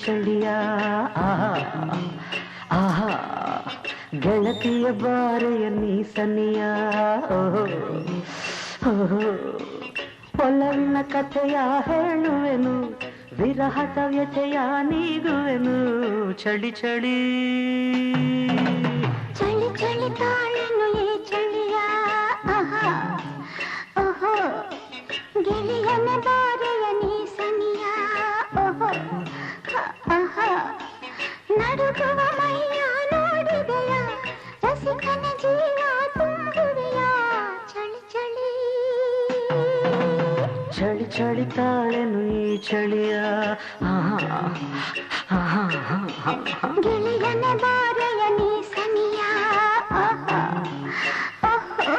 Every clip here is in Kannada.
ಚಳಿಯ ಆಹಾ ಆಹಾ ಗೆಳತಿಯ ಬಾರೆಯ ನೀಸನಿಯ ಓಹೋ ಓಹೋ ಒಲವಿನ ಕಥೆಯ ಹೇಳುವೆನು ವಿರಹದ ವ್ಯಥೆಯ ನೀಗುವೆನು ಚಳಿ ಚಳಿ ಚಳಿ ಚಳಿ ತಾಳೆನು ಈ ಚಳಿಯ ಆಹಾ ಓಹೋ ಗೆಳೆಯನ ಬಾರೆಯ ನೀಸನಿಯ ಓಹೋ ಆಹಾ ನಡುಗುವ ಮೈಯ ನೋಡಿದೆಯ ರಸಿಕನ ಜೀವ ತುಂಬುವೆಯ ಚಳಿ ಚಳಿ ಚಳಿ ಚಳಿ ತಾಳೆನು ಈ ಚಳಿಯ ಆಹಾ ಆಹಾ ಆಹಾ ಗೆಳೆಯನ ಬಾರೆಯ ನೀಸನಿಯ ಆಹಾ ಓಹೋ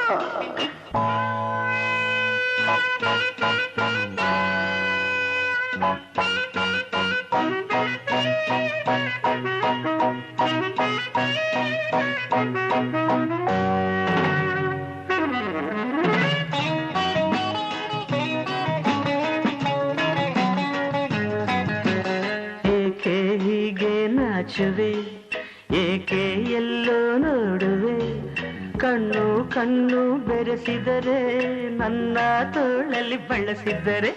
ಏಕೆ ಹೀಗೆ ನಾಚುವೆ ಏಕೆ ಎಲ್ಲೋ ನೋಡುವೆ ಕಣ್ಣು ಕಣ್ಣು ಬೆರೆಸಿದರೆ ನನ್ನ ತೋಳಲ್ಲಿ ಬಳಸಿದರೆ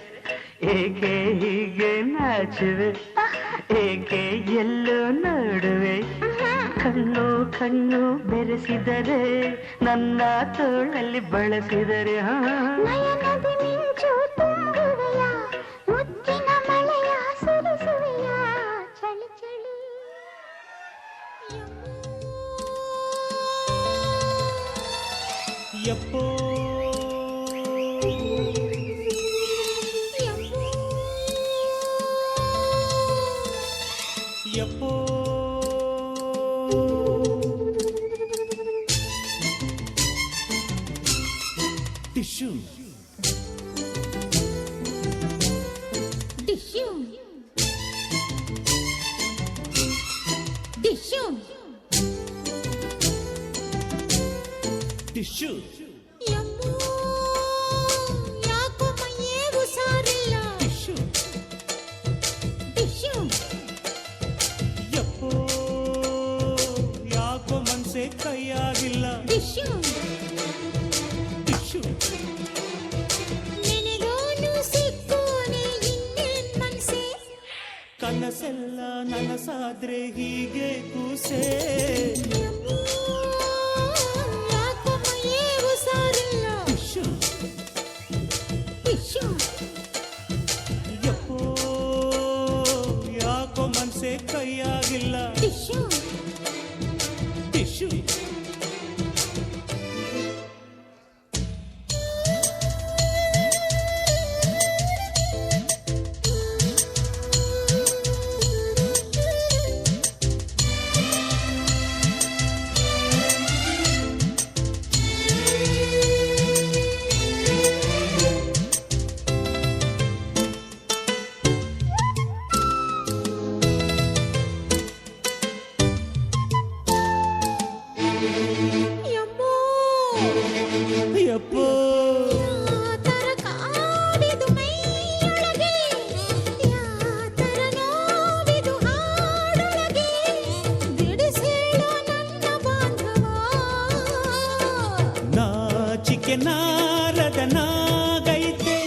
ಏಕೆ ಹೀಗೆ ನಾಚುವೆ ಏಕೆ ಎಲ್ಲೋ ನೋಡುವೆ ಕಣ್ಣು ಕಣ್ಣು ಬೆರೆಸಿದರೆ ನನ್ನ ತೋಳಲ್ಲಿ ಬಳಸಿದರೆ ನಯನದಿ ಮಿಂಚು ತುಂಬುವೆಯ ಮುತ್ತಿನ ಮಳೆಯ ಸುರಿಸುವೆಯ ಚಳಿ ಚಳಿ ಯಪ್ಪೋ ಯಪ್ಪೋ ಟಿಶ್ಯೂ ಟಿಶ್ಯೂ ಟಿಶ್ಯೂ ಟಿಶ್ಯೂ ಯಮ್ಮೋ ಯಾಕೋ ಮೈಯೇ ಹುಷಾರಿಲ್ಲ ಟಿಶ್ಯೂ ಟಿಶ್ಯೂ ಯಪ್ಪೋ ಯಾಕೋ ಮನ್ಸೆ ಕೈಯಾಗಿಲ್ಲ ಟಿಶ್ಯೂ ಟಿಶ್ಯೂ ನೆನೆದೋನು ಸಿಕ್ಕೋನೆ ಇನ್ನೇನ್ ಮನ್ಸೆ ಕನಸೆಲ್ಲ ನನಸಾದ್ರೆ ಹೀಗೆ ಕೂಸೆ ಯಮ್ಮೋ ಯಾಕೋ ಮೈಯೇ ಹುಷಾರಿಲ್ಲ ಟಿಶ್ಯೂ ಟಿಶ್ಯೂ ಯಪ್ಪೋ ಯಾಕೋ ಮನ್ಸೆ ಕೈಯಾಗಿಲ್ಲ ಟಿಶ್ಯೂ ಟಿಶ್ಯೂ ಯಮ್ಮೋ ಯಪ್ಪೋ ಯಾತರ ಕಾಡಿದು ಮೈಯೊಳಗೆ ಯಾತರ ನೋವಿದು ಹಾಡೊಳಗೆ ಬಿಡಿಸೇಳೋ ನನ್ನ ಬಾಂಧವ ನಾಚಿಕೆ ನಾರದ ನಾಗೈತೆ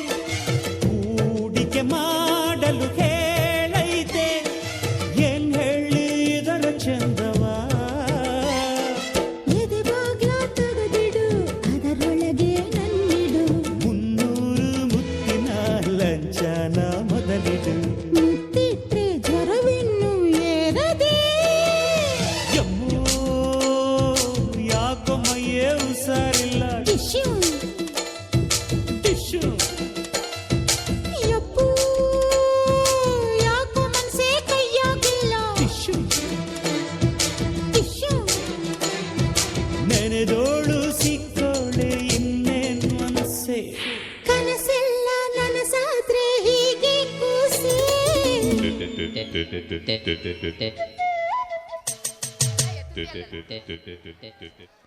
ಹೂಡಿಕೆ ಮಾಡಲು ಹೇಳೈತೆ ಏನ್ ಹೇಳಿ ಇದರ ಚಂದವಾ ಎದೆ ಬಾಗ್ಲ ತೆಗೆದಿಡು ಅದರೊಳಗೆ ನನ್ನಿಡು ಮುನ್ನೂರು ಮುತ್ತಿನ ಲಂಚನ ಮೊದಲಿಡು ಮುತ್ತಿಟ್ರೆ ಜ್ವರವಿನ್ನು ಏರದೆ ಯಮ್ಮೋ ಯಾಕೋ ಮೈಯೇ ಹುಷಾರಿಲ್ಲ ಟಿಶ್ಯೂ ಟಿಶ್ಯೂ ಯಪ್ಪು ಯಾಕೋ ಮನ್ಸೇ ಕೈಯಾಗಿಲ್ಲ ಟಿಶ್ಯೂ ಟಿಶ್ಯೂ ನೆನೆದೋಳು ಸಿಕ್ಕೋಳೆ ಇನ್ನೇನ್ ಮನಸ್ಸೆ ಕನಸೆಲ್ಲ ನನಸಾದ್ರೆ ಹೀಗೆ ಕೂಸೆ do do do do do do do do do do do do do do